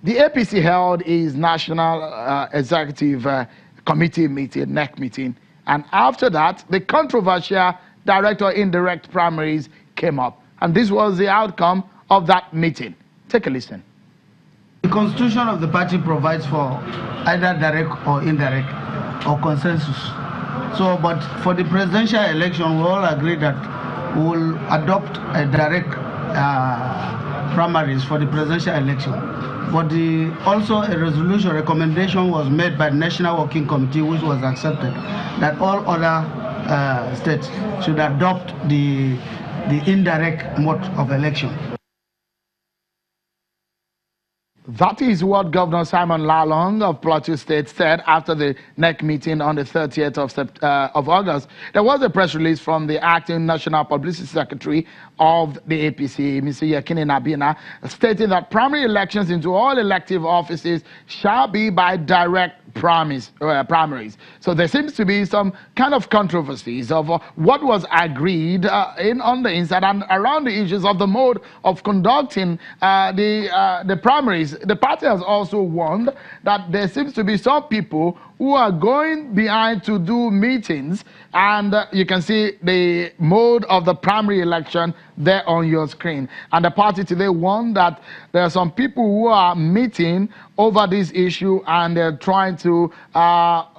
The APC held its National Executive Committee meeting, NEC meeting, and after that, the controversial direct or indirect primaries came up. And this was the outcome of that meeting. Take a listen. The constitution of the party provides for either direct or indirect or consensus. So, but for the presidential election, we all agree that we will adopt a direct primaries for the presidential election. But also a resolution recommendation was made by the National Working Committee, which was accepted, that all other states should adopt the indirect mode of election. That is what Governor Simon Lalong of Plateau State said after the NEC meeting on the 30th of August. There was a press release from the acting National Publicity Secretary of the APC, Mr. Yekini Nabina, stating that primary elections into all elective offices shall be by direct primaries. So there seems to be some kind of controversies of what was agreed on the inside and around the issues of the mode of conducting the primaries. The party has also warned that there seems to be some people who are going behind to do meetings, and you can see the mode of the primary election there on your screen. And the party today warned that there are some people who are meeting over this issue and they're trying to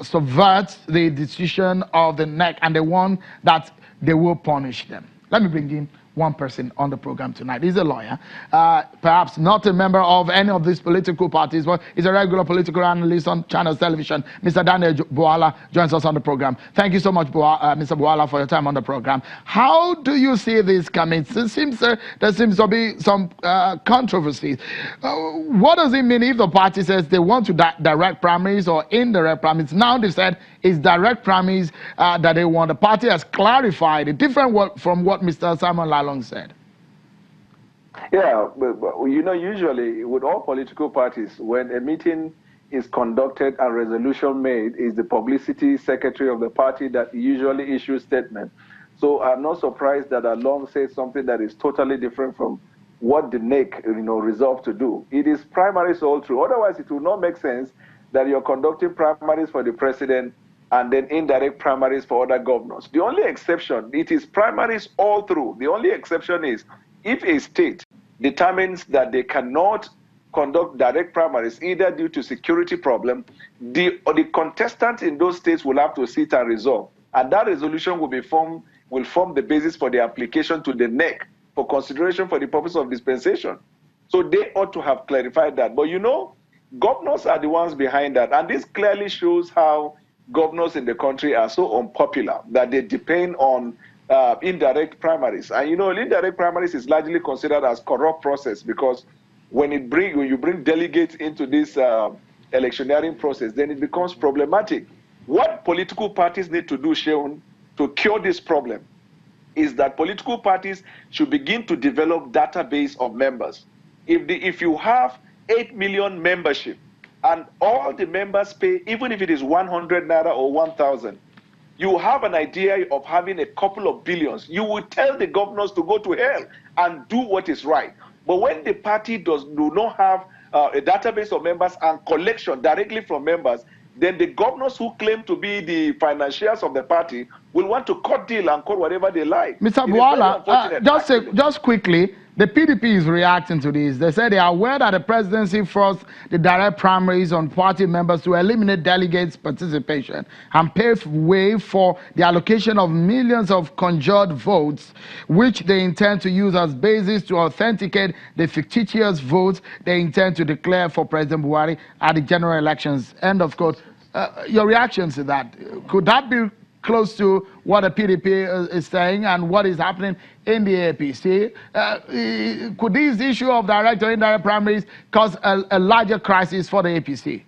subvert the decision of the NEC, and they warn that they will punish them. Let me bring in one person on the program tonight. He's a lawyer, perhaps not a member of any of these political parties, but he's a regular political analyst on Channels Television. Mr. Daniel Bwala joins us on the program. Thank you so much, Mr. Bwala, for your time on the program. How do you see this coming? There seems to be some controversy. What does it mean if the party says they want to direct primaries or indirect primaries? Now they said it's direct primaries that they want. The party has clarified it, different from what Mr. Simon Lalong said. Yeah, but you know, usually with all political parties, when a meeting is conducted and resolution made, is the publicity secretary of the party that usually issues statement. So I'm not surprised that Lalong says something that is totally different from what the NEC, resolved to do. It is primaries all through. Otherwise, it will not make sense that you're conducting primaries for the president and then indirect primaries for other governors. The only exception, it is primaries all through. The only exception is if a state determines that they cannot conduct direct primaries, either due to security problem, the contestants in those states will have to sit and resolve. And that resolution will form the basis for the application to the NEC for consideration for the purpose of dispensation. So they ought to have clarified that. But governors are the ones behind that. And this clearly shows how governors in the country are so unpopular that they depend on indirect primaries. And indirect primaries is largely considered as corrupt process, because when you bring delegates into this electioneering process, then it becomes problematic. What political parties need to do, Sheon, to cure this problem is that political parties should begin to develop database of members. If you have 8 million membership, and all the members pay, even if it is 100 naira or 1,000, you have an idea of having a couple of billions. You will tell the governors to go to hell and do what is right. But when the party do not have a database of members and collection directly from members, then the governors who claim to be the financiers of the party will want to cut deal and cut whatever they like. Mr. Bwala, just quickly, the PDP is reacting to this. They say they are aware that the presidency forced the direct primaries on party members to eliminate delegates' participation and pave way for the allocation of millions of conjured votes, which they intend to use as basis to authenticate the fictitious votes they intend to declare for President Buhari at the general elections. End of quote. Your reaction to that? Could that be close to what the PDP is saying and what is happening in the APC? Could this issue of direct or indirect primaries cause a larger crisis for the APC?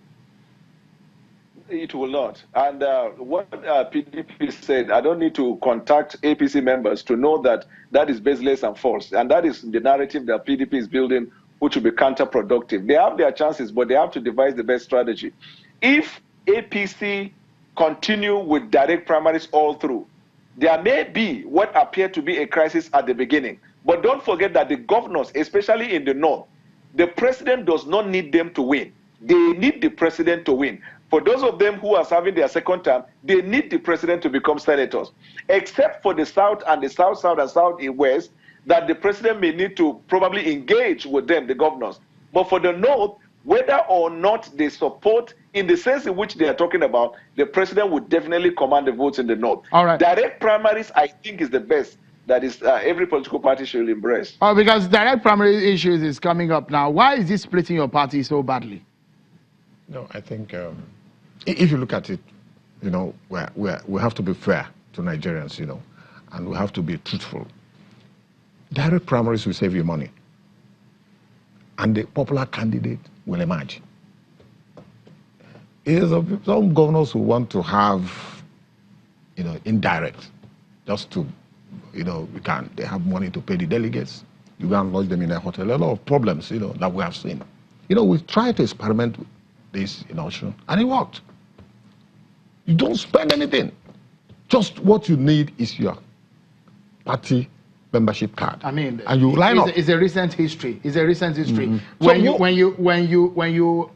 It will not. And what PDP said, I don't need to contact APC members to know that that is baseless and false. And that is the narrative that PDP is building, which will be counterproductive. They have their chances, but they have to devise the best strategy. If APC continue with direct primaries all through, there may be what appeared to be a crisis at the beginning. But don't forget that the governors, especially in the north, the president does not need them to win. They need the president to win. For those of them who are serving their second term, they need the president to become senators. Except for the South and the South and South-West, that the president may need to probably engage with them, the governors. But for the North, whether or not they support, in the sense in which they are talking about, the president would definitely command the votes in the North. All right. Direct primaries, I think, is the best that is every political party should embrace. Oh, because direct primary issues is coming up now. Why is this splitting your party so badly? No, I think if you look at it, you know, we have to be fair to Nigerians, you know, and we have to be truthful. Direct primaries will save you money, and the popular candidate will emerge. There's some governors who want to have, you know, indirect, just to, you know, they have money to pay the delegates. You go and lodge them in a hotel. A lot of problems, you know, that we have seen. You know, we've tried to experiment with this in Osun, and it worked. You don't spend anything. Just what you need is your party membership card. I mean, and you line up. It's a recent history. It's a recent history. Mm-hmm. When you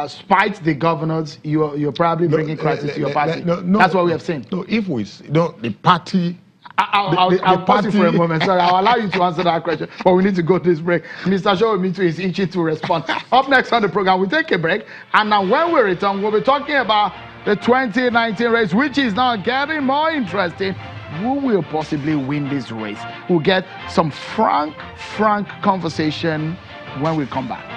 spite the governors, you're probably bringing crisis to your party. No, that's what we have seen. No, if we, the party. I'll pause you for a moment. Sorry, I'll allow you to answer that question, but we need to go to this break. Mr. Showemitu is itching to respond. Up next on the program, we'll take a break, and now when we return, we'll be talking about the 2019 race, which is now getting more interesting. Who will possibly win this race? We'll get some frank conversation when we come back.